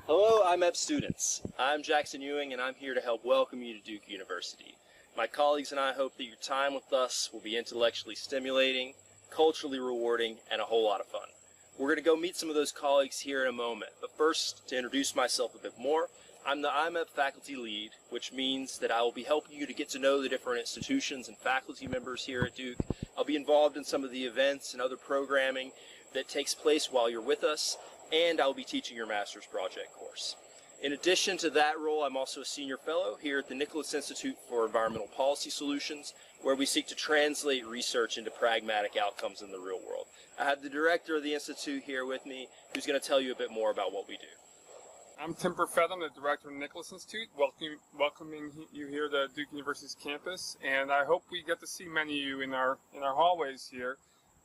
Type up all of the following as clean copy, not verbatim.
Hello, IMEP students. I'm Jackson Ewing, and I'm here to help welcome you to Duke University. My colleagues and I hope that your time with us will be intellectually stimulating, culturally rewarding, and a whole lot of fun. We're going to go meet some of those colleagues here in a moment, but first, to introduce myself a bit more, I'm the IMEP faculty lead, which means that I will be helping you to get to know the different institutions and faculty members here at Duke. I'll be involved in some of the events and other programming that takes place while you're with us, and I'll be teaching your master's project course. In addition to that role, I'm also a senior fellow here at the Nicholas Institute for Environmental Policy Solutions, where we seek to translate research into pragmatic outcomes in the real world. I have the director of the Institute here with me, who's going to tell you a bit more about what we do. I'm Tim Perfett. I'm the director of the Nicholas Institute, welcoming you here to Duke University's campus, and I hope we get to see many of you in our hallways here.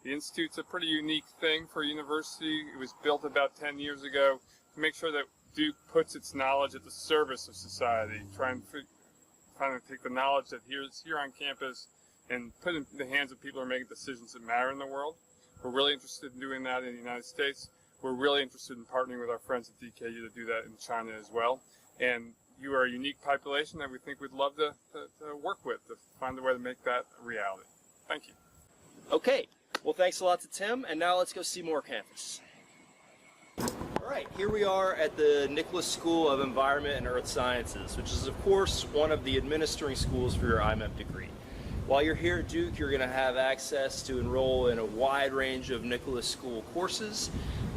The Institute's a pretty unique thing for a university. It was built about 10 years ago to make sure that Duke puts its knowledge at the service of society, trying to take the knowledge that is here on campus and put it in the hands of people who are making decisions that matter in the world. We're really interested in doing that in the United States. We're really interested in partnering with our friends at DKU to do that in China as well. And you are a unique population that we think we'd love to work with to find a way to make that a reality. Thank you. Okay, well thanks a lot to Tim, and now let's go see more campus. All right, here we are at the Nicholas School of Environment and Earth Sciences, which is of course one of the administering schools for your IMEP degree. While you're here at Duke, you're going to have access to enroll in a wide range of Nicholas School courses,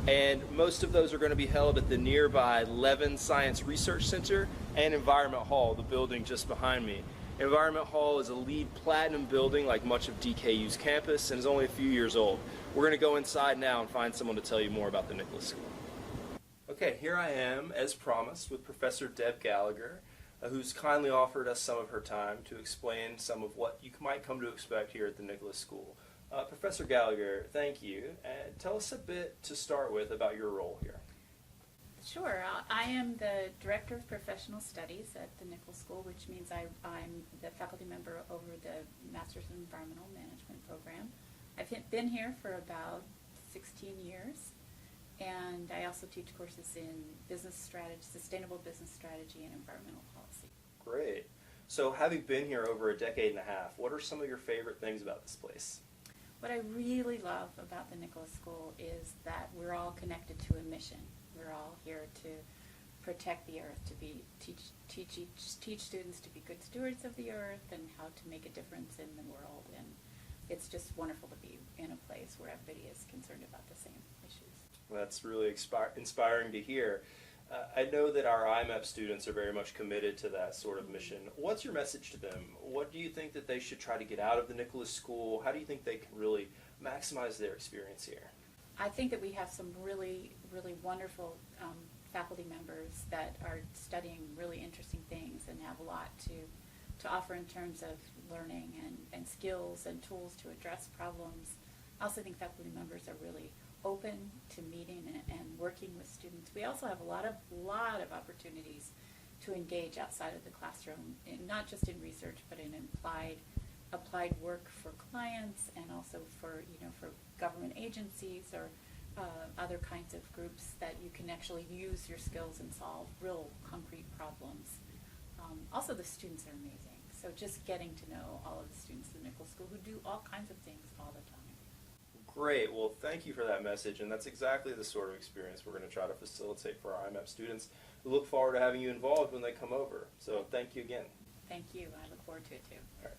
and most of those are going to be held at the nearby Levin Science Research Center and Environment Hall, the building just behind me. Environment Hall is a LEED Platinum building like much of DKU's campus and is only a few years old. We're going to go inside now and find someone to tell you more about the Nicholas School. Okay, here I am, as promised, with Professor Deb Gallagher, who's kindly offered us some of her time to explain some of what you might come to expect here at the Nicholas School. Professor Gallagher, thank you. Tell us a bit to start with about your role here. Sure. I am the Director of Professional Studies at the Nicholas School, which means I'm the faculty member over the Master's in Environmental Management program. I've been here for about 16 years, and I also teach courses in business strategy, sustainable business strategy, and environmental policy. Great. So having been here over a decade and a half, what are some of your favorite things about this place? What I really love about the Nicholas School is that we're all connected to a mission. We're all here to protect the earth, to teach students to be good stewards of the earth and how to make a difference in the world. And it's just wonderful to be in a place where everybody is concerned about the same issues. Well, that's really inspiring to hear. I know that our IMEP students are very much committed to that sort of mission. What's your message to them? What do you think that they should try to get out of the Nicholas School? How do you think they can really maximize their experience here? I think that we have some really, really wonderful faculty members that are studying really interesting things and have a lot to offer in terms of learning and skills and tools to address problems. I also think faculty members are really open to meeting and working with students. We also have a lot of opportunities to engage outside of the classroom, not just in research, but in applied work for clients and also for government agencies or other kinds of groups that you can actually use your skills and solve real concrete problems. Also, the students are amazing. So just getting to know all of the students at the Nicholas School who do all kinds of things all the time. Great. Well, thank you for that message, and that's exactly the sort of experience we're going to try to facilitate for our IMEP students. We look forward to having you involved when they come over. So thank you again. Thank you. I look forward to it too. All right.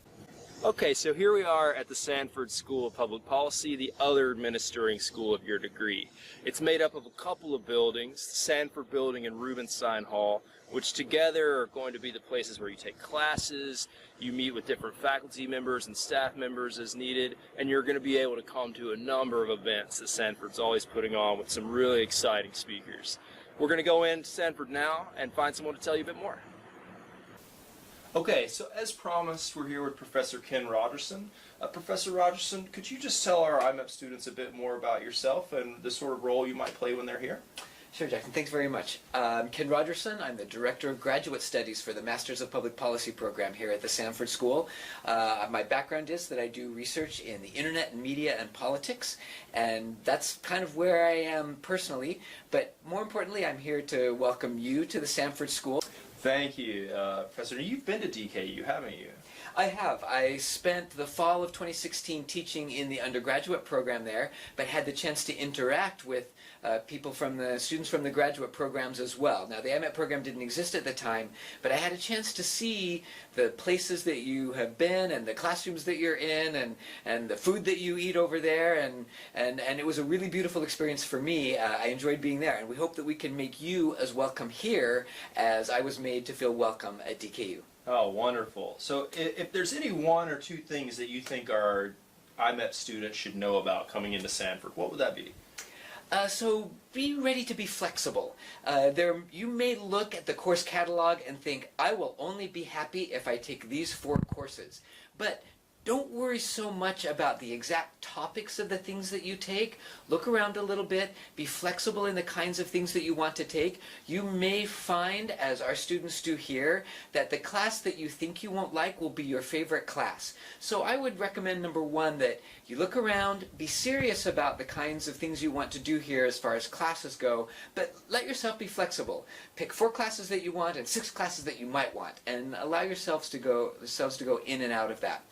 Okay, so here we are at the Sanford School of Public Policy, the other administering school of your degree. It's made up of a couple of buildings, the Sanford Building and Rubenstein Hall, which together are going to be the places where you take classes, you meet with different faculty members and staff members as needed, and you're going to be able to come to a number of events that Sanford's always putting on with some really exciting speakers. We're going to go into Sanford now and find someone to tell you a bit more. Okay, so as promised, we're here with Professor Ken Rogerson. Professor Rogerson, could you just tell our IMEP students a bit more about yourself and the sort of role you might play when they're here? Sure, Jackson. Thanks very much. I'm Ken Rogerson. I'm the Director of Graduate Studies for the Masters of Public Policy program here at the Sanford School. My background is that I do research in the internet and media and politics, and that's kind of where I am personally. But more importantly, I'm here to welcome you to the Sanford School. Thank you, Professor. You've been to DKU, haven't you? I have. I spent the fall of 2016 teaching in the undergraduate program there, but had the chance to interact with people from the students from the graduate programs as well. Now, the IMET program didn't exist at the time, but I had a chance to see the places that you have been and the classrooms that you're in and the food that you eat over there, and it was a really beautiful experience for me. I enjoyed being there, and we hope that we can make you as welcome here as I was made to feel welcome at DKU. Oh, wonderful. So if there's any one or two things that you think our IMET students should know about coming into Sanford, what would that be? So be ready to be flexible. You may look at the course catalog and think, I will only be happy if I take these 4 courses. But don't worry so much about the exact topics of the things that you take. Look around a little bit. Be flexible in the kinds of things that you want to take. You may find, as our students do here, that the class that you think you won't like will be your favorite class. So I would recommend, number 1, that you look around, be serious about the kinds of things you want to do here as far as classes go, but let yourself be flexible. Pick 4 classes that you want and 6 classes that you might want, and allow yourselves to go in and out of that.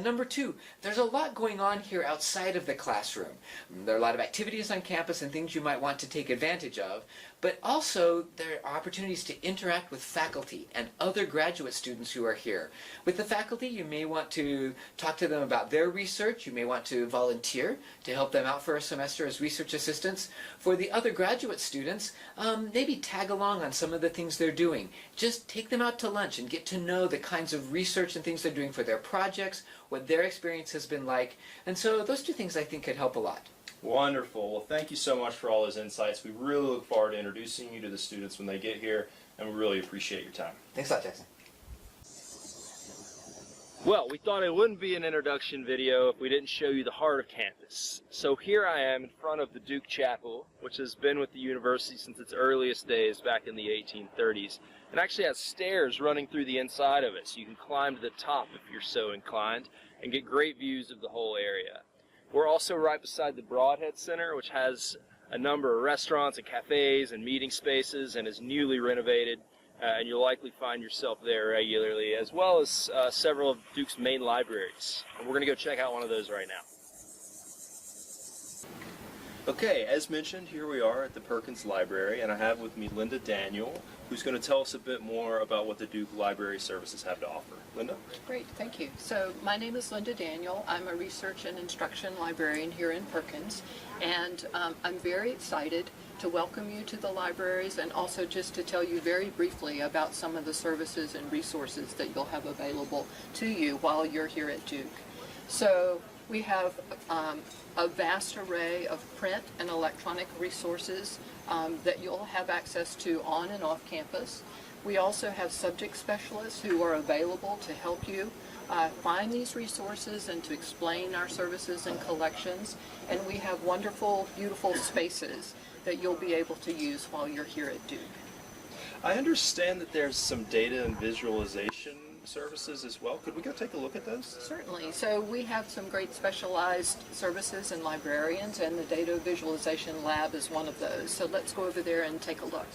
Number 2, there's a lot going on here outside of the classroom. There are a lot of activities on campus and things you might want to take advantage of, but also there are opportunities to interact with faculty and other graduate students who are here. With the faculty, you may want to talk to them about their research. You may want to volunteer to help them out for a semester as research assistants. For the other graduate students, maybe tag along on some of the things they're doing. Just take them out to lunch and get to know the kinds of research and things they're doing for their projects, what their experience has been like. And so those 2 things I think could help a lot. Wonderful. Well, thank you so much for all those insights. We really look forward to introducing you to the students when they get here, and we really appreciate your time. Thanks a lot, Jackson. Well, we thought it wouldn't be an introduction video if we didn't show you the heart of campus. So here I am in front of the Duke Chapel, which has been with the university since its earliest days back in the 1830s, and actually has stairs running through the inside of it, so you can climb to the top if you're so inclined and get great views of the whole area. We're also right beside the Broadhead Center, which has a number of restaurants and cafes and meeting spaces and is newly renovated. And you'll likely find yourself there regularly, as well as several of Duke's main libraries. And we're going to go check out one of those right now. Okay, as mentioned, here we are at the Perkins Library, and I have with me Linda Daniel, who's going to tell us a bit more about what the Duke Library Services have to offer. Linda? Great, thank you. So my name is Linda Daniel. I'm a research and instruction librarian here in Perkins, and I'm very excited to welcome you to the libraries and also just to tell you very briefly about some of the services and resources that you'll have available to you while you're here at Duke. So we have a vast array of print and electronic resources that you'll have access to on and off campus. We also have subject specialists who are available to help you find these resources and to explain our services and collections. And we have wonderful, beautiful spaces that you'll be able to use while you're here at Duke. I understand that there's some data and visualization services as well. Could we go take a look at those? Certainly. So we have some great specialized services and librarians, and the data visualization lab is one of those. So let's go over there and take a look.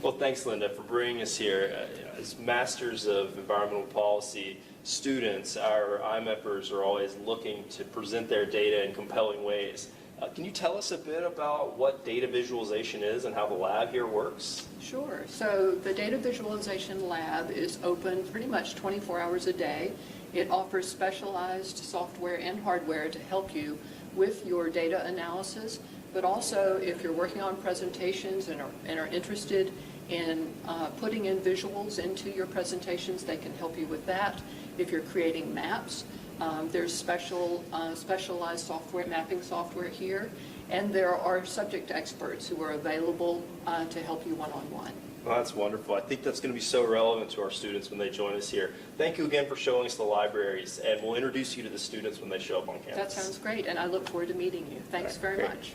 Well, thanks, Linda, for bringing us here. As Masters of Environmental Policy students, our IMEPers are always looking to present their data in compelling ways. Can you tell us a bit about what data visualization is and how the lab here works? Sure. So the data visualization lab is open pretty much 24 hours a day. It offers specialized software and hardware to help you with your data analysis, but also if you're working on presentations and are interested in putting in visuals into your presentations, they can help you with that. If you're creating maps, there's specialized software, mapping software here, and there are subject experts who are available to help you one-on-one. Well, that's wonderful. I think that's going to be so relevant to our students when they join us here. Thank you again for showing us the libraries, and we'll introduce you to the students when they show up on campus. That sounds great, and I look forward to meeting you. Thanks very much.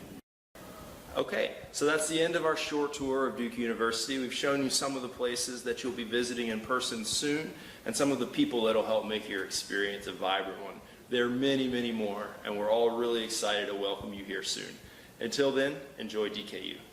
Okay, so that's the end of our short tour of Duke University. We've shown you some of the places that you'll be visiting in person soon and some of the people that'll help make your experience a vibrant one. There are many, many more, and we're all really excited to welcome you here soon. Until then, enjoy DKU.